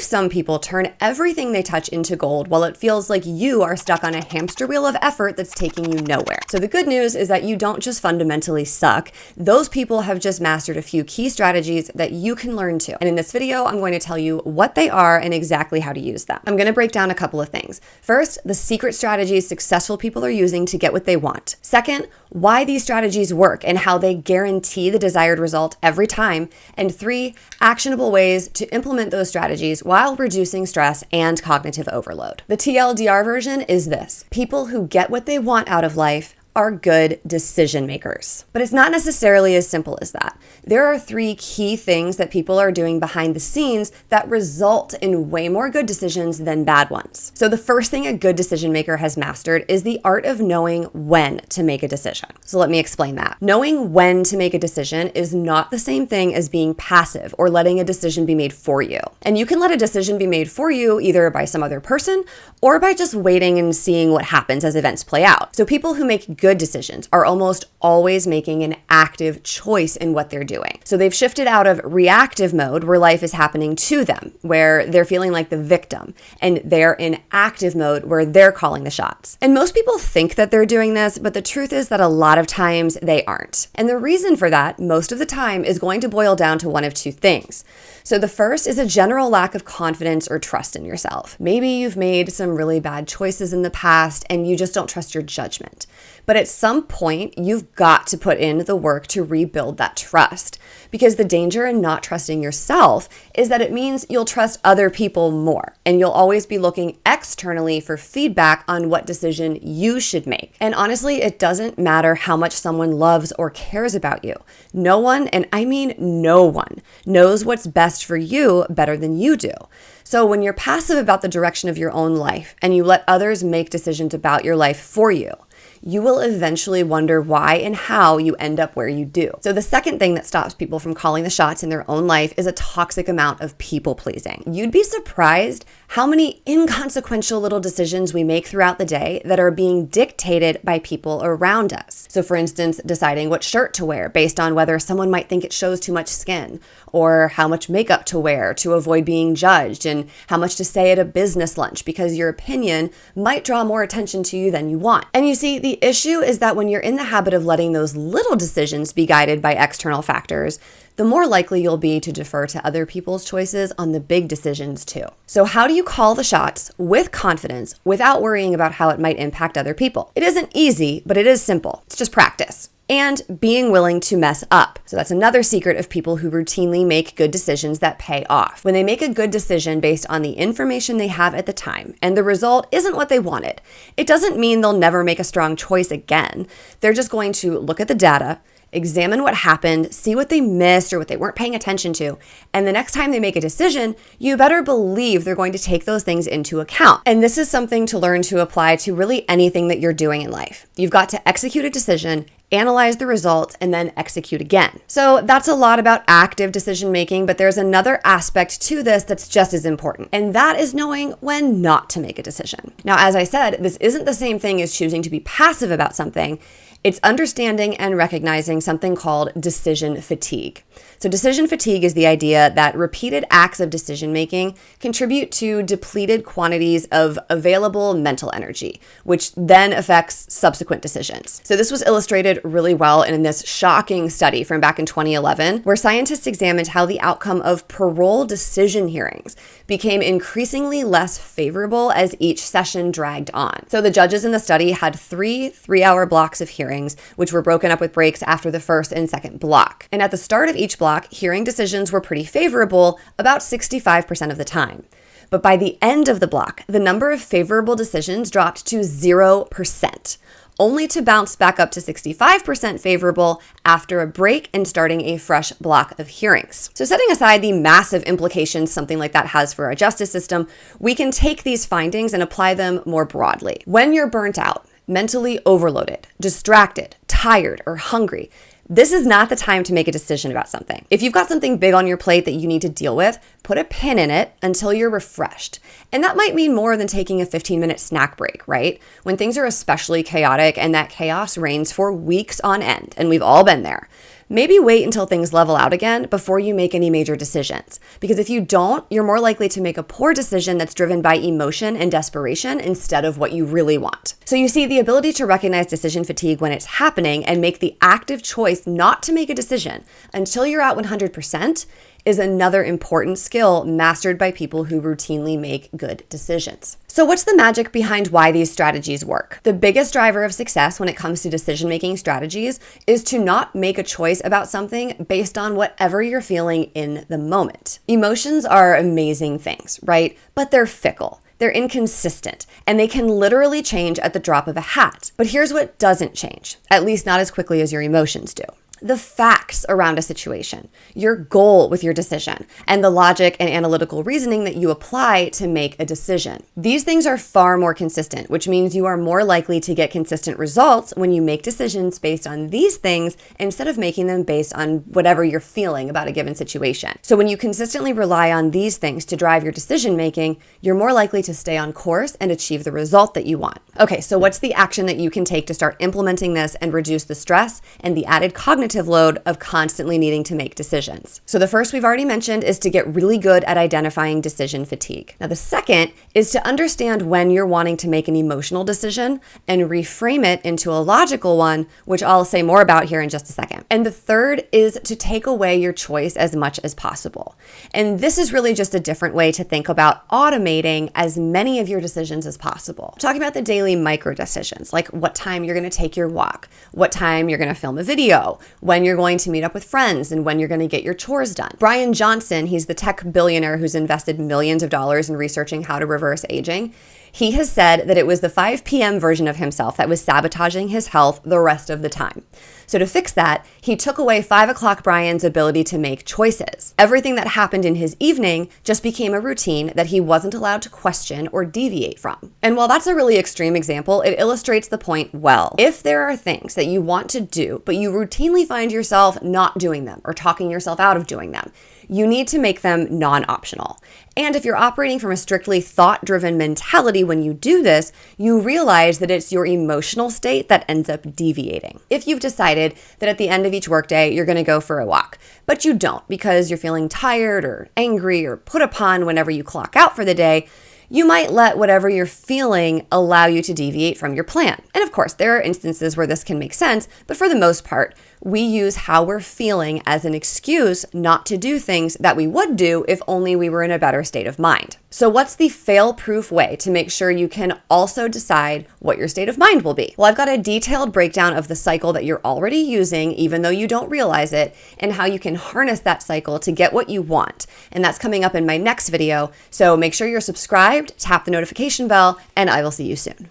some people turn everything they touch into gold while it feels like you are stuck on a hamster wheel of effort that's taking you nowhere. So the good news is that you don't just fundamentally suck. Those people have just mastered a few key strategies that you can learn too. And in this video, I'm going to tell you what they are and exactly how to use them. I'm going to break down a couple of things. First, the secret strategies successful people are using to get what they want. Second, why these strategies work and how they guarantee the desired result every time. And 3, actionable ways to implement those strategies while reducing stress and cognitive overload. The TLDR version is this: people who get what they want out of life are good decision makers. But it's not necessarily as simple as that. There are 3 key things that people are doing behind the scenes that result in way more good decisions than bad ones. So the first thing a good decision maker has mastered is the art of knowing when to make a decision. So let me explain that. Knowing when to make a decision is not the same thing as being passive or letting a decision be made for you. And you can let a decision be made for you either by some other person or by just waiting and seeing what happens as events play out. So people who make good decisions are almost always making an active choice in what they're doing. So they've shifted out of reactive mode where life is happening to them, where they're feeling like the victim, and they're in active mode where they're calling the shots. And most people think that they're doing this, but the truth is that a lot of times they aren't. And the reason for that, most of the time, is going to boil down to one of 2 things. So the first is a general lack of confidence or trust in yourself. Maybe you've made some really bad choices in the past and you just don't trust your judgment. But at some point, you've got to put in the work to rebuild that trust. Because the danger in not trusting yourself is that it means you'll trust other people more. And you'll always be looking externally for feedback on what decision you should make. And honestly, it doesn't matter how much someone loves or cares about you. No one, and I mean no one, knows what's best for you better than you do. So when you're passive about the direction of your own life and you let others make decisions about your life for you, you will eventually wonder why and how you end up where you do. So the second thing that stops people from calling the shots in their own life is a toxic amount of people pleasing. You'd be surprised how many inconsequential little decisions we make throughout the day that are being dictated by people around us. So for instance, deciding what shirt to wear based on whether someone might think it shows too much skin, or how much makeup to wear to avoid being judged, and how much to say at a business lunch because your opinion might draw more attention to you than you want. And you see, the issue is that when you're in the habit of letting those little decisions be guided by external factors, the more likely you'll be to defer to other people's choices on the big decisions too. So how do you call the shots with confidence without worrying about how it might impact other people? It isn't easy, but it is simple. It's just practice. And being willing to mess up. So that's another secret of people who routinely make good decisions that pay off. When they make a good decision based on the information they have at the time, and the result isn't what they wanted, it doesn't mean they'll never make a strong choice again. They're just going to look at the data, examine what happened, see what they missed or what they weren't paying attention to. And the next time they make a decision, you better believe they're going to take those things into account. And this is something to learn to apply to really anything that you're doing in life. You've got to execute a decision, analyze the results, and then execute again. So that's a lot about active decision making, but there's another aspect to this that's just as important, and that is knowing when not to make a decision. Now, as I said, this isn't the same thing as choosing to be passive about something. It's understanding and recognizing something called decision fatigue. So decision fatigue is the idea that repeated acts of decision making contribute to depleted quantities of available mental energy, which then affects subsequent decisions. So this was illustrated really well in this shocking study from back in 2011, where scientists examined how the outcome of parole decision hearings became increasingly less favorable as each session dragged on. So the judges in the study had 3 3-hour blocks of hearings, which were broken up with breaks after the first and second block. And at the start of each block, hearing decisions were pretty favorable about 65% of the time. But by the end of the block, the number of favorable decisions dropped to 0%, only to bounce back up to 65% favorable after a break and starting a fresh block of hearings. So setting aside the massive implications something like that has for our justice system, we can take these findings and apply them more broadly. When you're burnt out, mentally overloaded, distracted, tired, or hungry, this is not the time to make a decision about something. If you've got something big on your plate that you need to deal with, put a pin in it until you're refreshed. And that might mean more than taking a 15-minute snack break, right? When things are especially chaotic and that chaos reigns for weeks on end, and we've all been there, maybe wait until things level out again before you make any major decisions. Because if you don't, you're more likely to make a poor decision that's driven by emotion and desperation instead of what you really want. So you see, the ability to recognize decision fatigue when it's happening and make the active choice not to make a decision until you're at 100% is another important skill mastered by people who routinely make good decisions. So what's the magic behind why these strategies work? The biggest driver of success when it comes to decision-making strategies is to not make a choice about something based on whatever you're feeling in the moment. Emotions are amazing things, right? But they're fickle. They're inconsistent, and they can literally change at the drop of a hat. But here's what doesn't change, at least not as quickly as your emotions do: the facts around a situation, your goal with your decision, and the logic and analytical reasoning that you apply to make a decision. These things are far more consistent, which means you are more likely to get consistent results when you make decisions based on these things instead of making them based on whatever you're feeling about a given situation. So when you consistently rely on these things to drive your decision making, you're more likely to stay on course and achieve the result that you want. Okay, so what's the action that you can take to start implementing this and reduce the stress and the added cognitive load of constantly needing to make decisions? So the first we've already mentioned is to get really good at identifying decision fatigue. Now the second is to understand when you're wanting to make an emotional decision and reframe it into a logical one, which I'll say more about here in just a second. And the third is to take away your choice as much as possible. And this is really just a different way to think about automating as many of your decisions as possible. I'm talking about the daily micro decisions, like what time you're going to take your walk, what time you're going to film a video, when you're going to meet up with friends, and when you're going to get your chores done. Brian Johnson, he's the tech billionaire who's invested millions of dollars in researching how to reverse aging. He has said that it was the 5 p.m. version of himself that was sabotaging his health the rest of the time. So to fix that, he took away 5 o'clock Brian's ability to make choices. Everything that happened in his evening just became a routine that he wasn't allowed to question or deviate from. And while that's a really extreme example, it illustrates the point well. If there are things that you want to do, but you routinely find yourself not doing them or talking yourself out of doing them, you need to make them non-optional. And if you're operating from a strictly thought-driven mentality when you do this, you realize that it's your emotional state that ends up deviating. If you've decided that at the end of each workday, you're going to go for a walk, but you don't because you're feeling tired or angry or put upon whenever you clock out for the day, you might let whatever you're feeling allow you to deviate from your plan. And of course, there are instances where this can make sense, but for the most part, we use how we're feeling as an excuse not to do things that we would do if only we were in a better state of mind. So what's the fail-proof way to make sure you can also decide what your state of mind will be? Well, I've got a detailed breakdown of the cycle that you're already using, even though you don't realize it, and how you can harness that cycle to get what you want. And that's coming up in my next video. So make sure you're subscribed, tap the notification bell, and I will see you soon.